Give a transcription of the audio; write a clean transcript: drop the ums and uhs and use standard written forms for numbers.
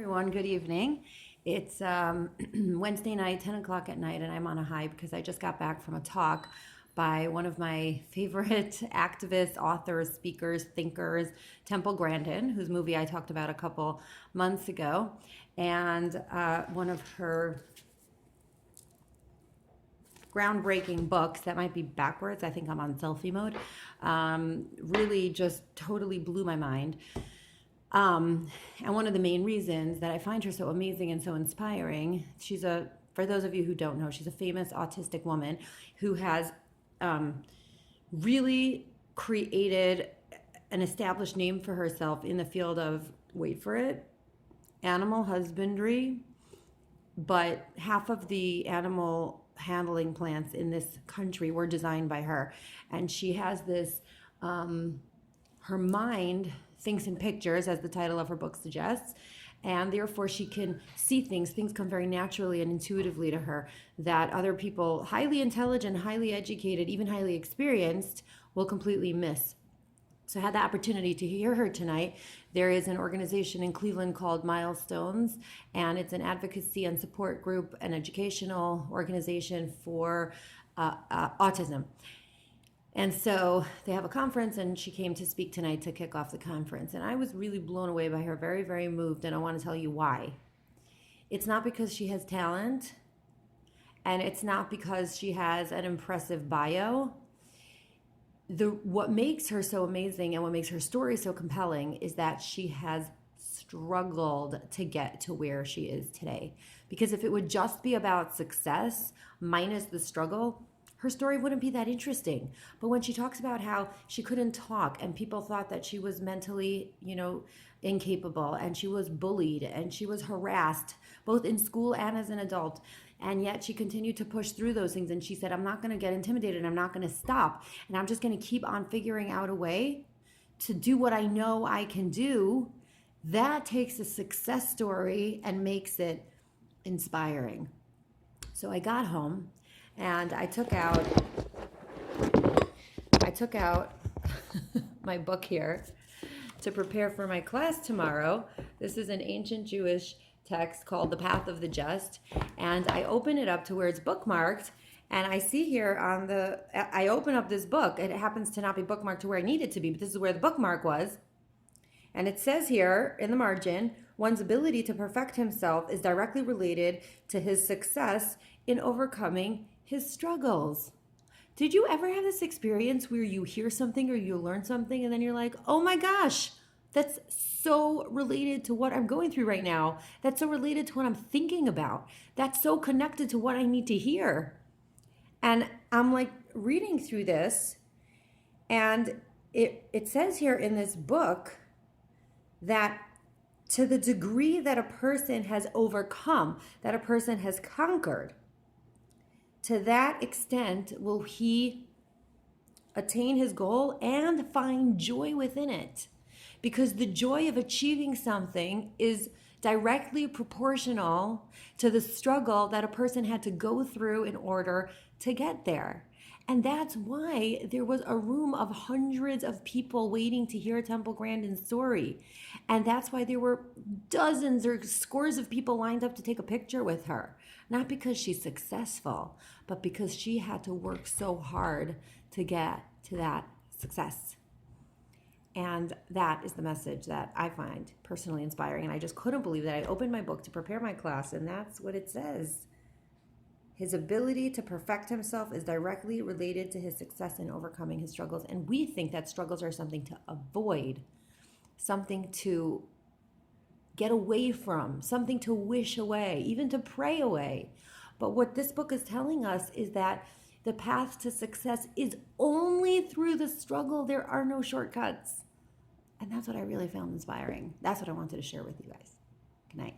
everyone. Good evening. It's Wednesday night, 10 o'clock at night, and I'm on a high because I just got back from a talk by one of my favorite activists, authors, speakers, thinkers, Temple Grandin, whose movie I talked about a couple months ago. And one of her groundbreaking books that might be backwards. I think I'm on selfie mode. Really just totally blew my mind. And one of the main reasons that I find her so amazing and so inspiring, for those of you who don't know, she's a famous autistic woman who has really created an established name for herself in the field of, wait for it, animal husbandry. But half of the animal handling plants in this country were designed by her. And she has this, her mind thinks in pictures, as the title of her book suggests, and therefore she can see things. Things come very naturally and intuitively to her that other people, highly intelligent, highly educated, even highly experienced, will completely miss. So I had the opportunity to hear her tonight. There is an organization in Cleveland called Milestones, and it's an advocacy and support group, an educational organization for autism. And so they have a conference, and she came to speak tonight to kick off the conference. And I was really blown away by her, very, very moved, and I want to tell you why. It's not because she has talent, and it's not because she has an impressive bio. What makes her so amazing and what makes her story so compelling is that she has struggled to get to where she is today. Because if it would just be about success minus the struggle, her story wouldn't be that interesting. But when she talks about how she couldn't talk and people thought that she was mentally, incapable, and she was bullied and she was harassed both in school and as an adult, and yet she continued to push through those things, and she said, I'm not going to get intimidated, I'm not going to stop, and I'm just going to keep on figuring out a way to do what I know I can do. That takes a success story and makes it inspiring. So I got home and I took out my book here to prepare for my class tomorrow. This is an ancient Jewish text called The Path of the Just, and I open it up to where it's bookmarked, and I see here I open up this book. It happens to not be bookmarked to where I need it to be, but this is where the bookmark was. And it says here in the margin, one's ability to perfect himself is directly related to his success in overcoming his struggles. Did you ever have this experience where you hear something or you learn something and then you're like, oh my gosh, that's so related to what I'm going through right now. That's so related to what I'm thinking about. That's so connected to what I need to hear. And I'm like reading through this, and it says here in this book that to the degree that a person has overcome, that a person has conquered, to that extent will he attain his goal and find joy within it. Because the joy of achieving something is directly proportional to the struggle that a person had to go through in order to get there. And that's why there was a room of hundreds of people waiting to hear Temple Grandin's story. And that's why there were dozens or scores of people lined up to take a picture with her. Not because she's successful, but because she had to work so hard to get to that success. And that is the message that I find personally inspiring. And I just couldn't believe that I opened my book to prepare my class, and that's what it says. His ability to perfect himself is directly related to his success in overcoming his struggles. And we think that struggles are something to avoid, something to get away from, something to wish away, even to pray away. But what this book is telling us is that the path to success is only through the struggle. There are no shortcuts. And that's what I really found inspiring. That's what I wanted to share with you guys. Good night.